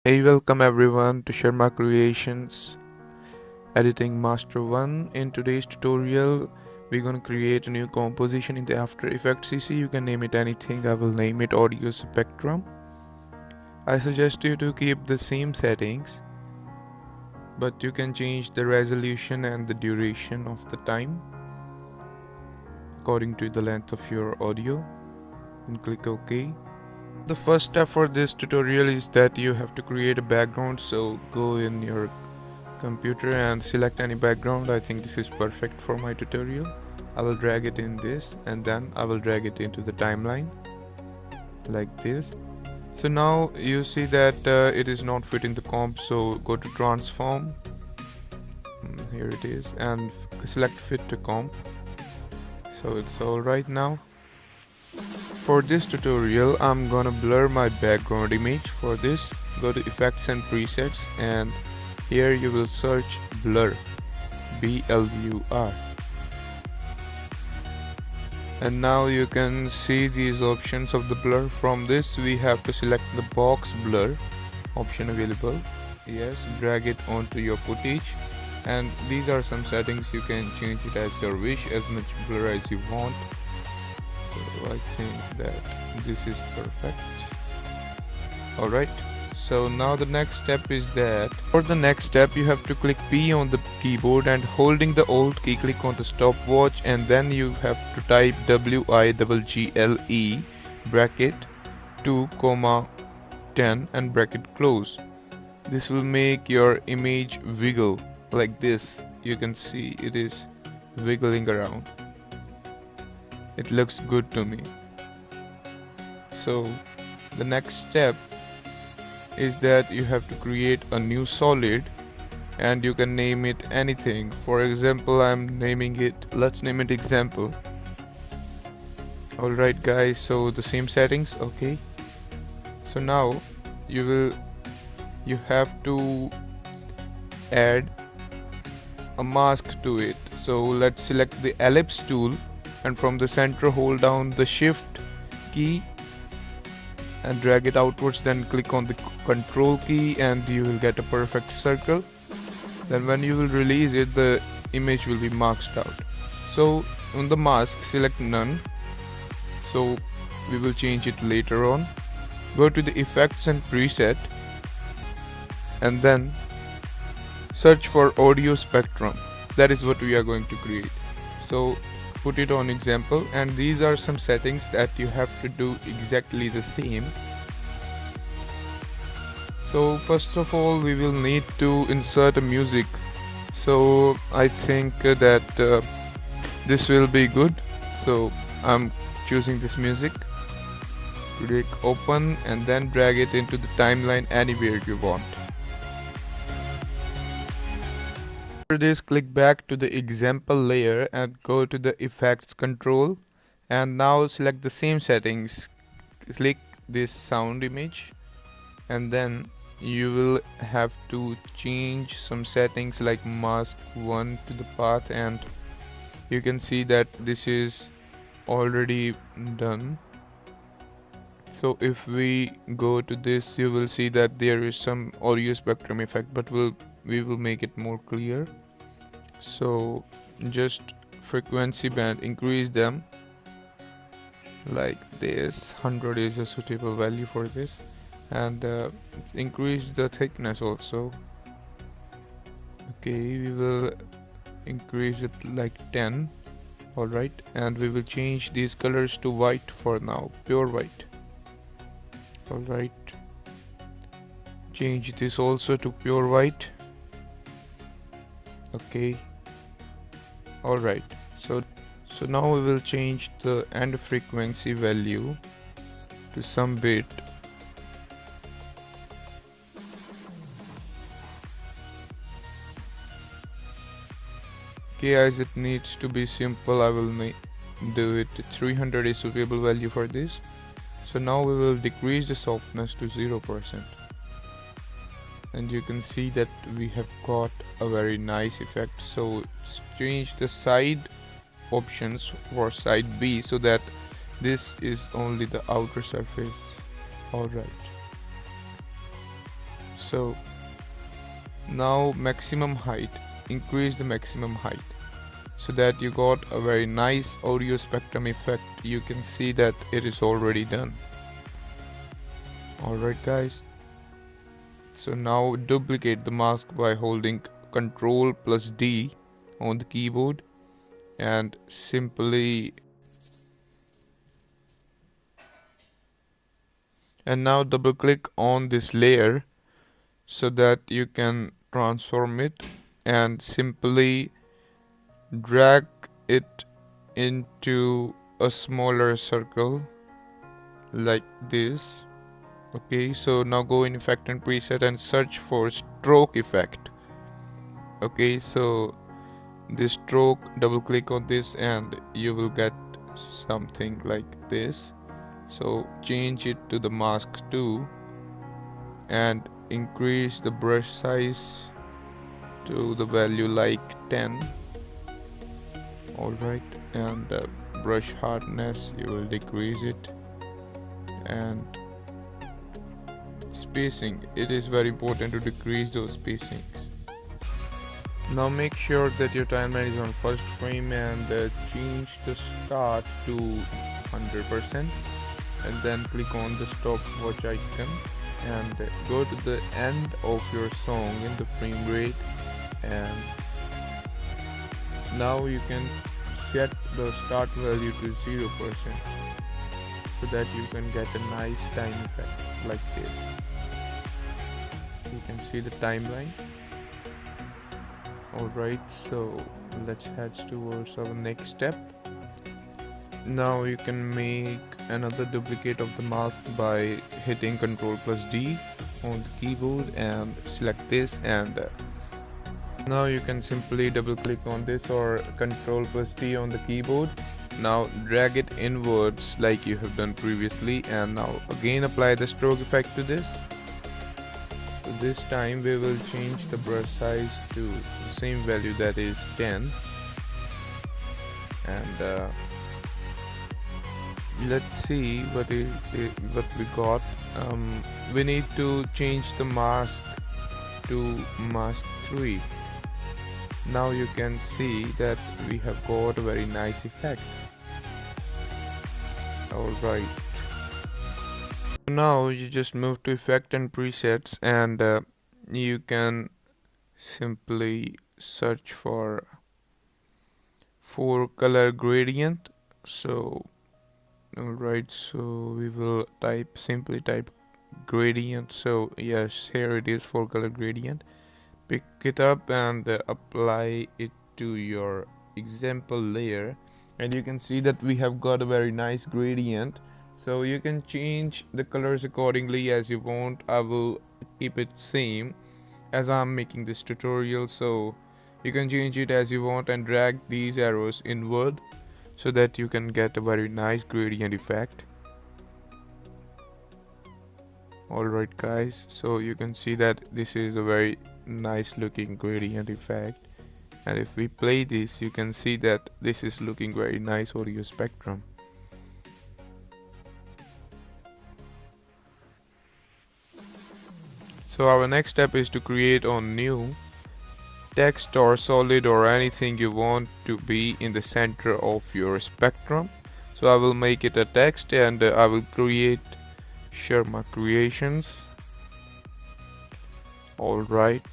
Hey, welcome everyone to Sharma Creations Editing Master 1. In today's tutorial, we're gonna create a new composition in the After Effects CC. You can name it anything. I will name it Audio Spectrum. I suggest you to keep the same settings, but you can change the resolution and the duration of the time according to the length of your audio. And click OK. The first step for this tutorial is that you have to create a background, so go in your computer and select any background. I think this is perfect for my tutorial. I will drag it in this and then I will drag it into the timeline like this. So now you see that it is not fit in the comp, so go to transform, here it is, and select fit to comp. So it's alright now. For this tutorial I'm gonna blur my background image. For this, go to effects and presets, and here you will search blur, BLUR, and now you can see these options of the blur. From this we have to select the box blur option available. Yes, drag it onto your footage, and these are some settings. You can change it as your wish, as much blur as you want. So I think that this is perfect. Alright, so now the next step is that for the next step you have to click P on the keyboard and holding the Alt key, click on the stopwatch, and then you have to type WIGGLE bracket 2,10 and bracket close. This will make your image wiggle like this. You can see it is wiggling around. It looks good to me. So the next step is that you have to create a new solid, and you can name it anything. For example, let's name it example. Alright guys, so the same settings. Okay, so now you have to add a mask to it. So let's select the ellipse tool, and from the center hold down the shift key and drag it outwards, then click on the control key and you will get a perfect circle. Then when you will release it, the image will be masked out. So on the mask, select none, so we will change it later on. Go to the effects and preset, and then search for audio spectrum. That is what we are going to create. So put it on example, and these are some settings that you have to do exactly the same. So first of all we will need to insert a music, so I think that this will be good, so I'm choosing this music. Click open and then drag it into the timeline anywhere you want. After this, click back to the example layer and go to the effects control, and now select the same settings. Click this sound image, and then you will have to change some settings like mask 1 to the path, and you can see that this is already done. So if we go to this, you will see that there is some audio spectrum effect, but we will make it more clear. So just frequency band, increase them like this. 100 is a suitable value for this, and increase the thickness also. Okay, we will increase it like 10. Alright, and we will change these colors to white for now, pure white. Alright, change this also to pure white. Okay, alright, so now we will change the end frequency value to some bit. Okay, as it needs to be simple, I will do it 300 is suitable value for this. So now we will decrease the softness to 0%, and you can see that we have got a very nice effect. So change the side options for side B so that this is only the outer surface. Alright, So now maximum height, increase the maximum height so that you got a very nice audio spectrum effect. You can see that it is already done. Alright guys, so now duplicate the mask by holding Ctrl plus D on the keyboard and simply, and now double click on this layer so that you can transform it and simply drag it into a smaller circle like this. Okay, so now go in effect and preset and search for stroke effect. Okay, so this stroke, double click on this and you will get something like this. So change it to the mask 2 and increase the brush size to the value like 10. Alright, and brush hardness you will decrease it, and spacing, it is very important to decrease those spacings. Now make sure that your timeline is on first frame and change the start to 100% and then click on the stopwatch icon and go to the end of your song in the frame rate, and now you can set the start value to 0% so that you can get a nice time effect like this. You can see the timeline. Alright, so let's head towards our next step. Now you can make another duplicate of the mask by hitting Ctrl plus D on the keyboard and select this, and now you can simply double click on this or Ctrl plus D on the keyboard. Now drag it inwards like you have done previously, and now again apply the stroke effect to this. So this time we will change the brush size to the same value, that is 10, and let's see what we got. We need to change the mask to mask 3. Now you can see that we have got a very nice effect. Alright, now you just move to effect and presets, and you can simply search for color gradient. So alright, so we will simply type gradient. So yes, here it is, for color gradient. Pick it up and apply it to your example layer, and you can see that we have got a very nice gradient. So you can change the colors accordingly as you want. I will keep it same as I'm making this tutorial, so you can change it as you want and drag these arrows inward so that you can get a very nice gradient effect. Alright guys, so you can see that this is a very nice looking gradient effect, and if we play this you can see that this is looking very nice audio spectrum. So our next step is to create a new text or solid or anything you want to be in the center of your spectrum. So I will make it a text, and I will create Sharma creations. Alright,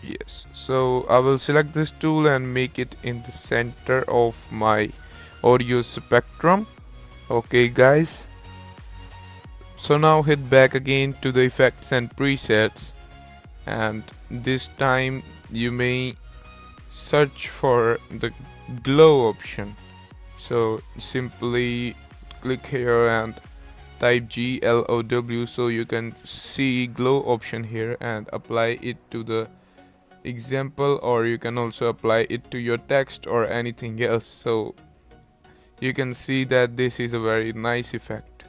yes, so I will select this tool and make it in the center of my audio spectrum. Okay guys, so now hit back again to the effects and presets, and this time you may search for the glow option. So simply click here and type GLOW so you can see glow option here and apply it to the example, or you can also apply it to your text or anything else. So you can see that this is a very nice effect.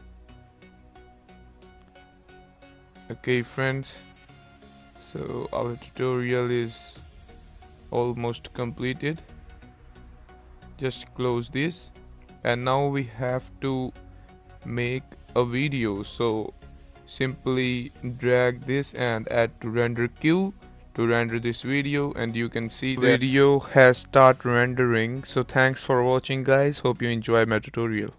Okay friends, so our tutorial is almost completed. Just close this, and now we have to make a video. So simply drag this and add to render queue to render this video, and you can see that video has start rendering. So thanks for watching guys, hope you enjoy my tutorial.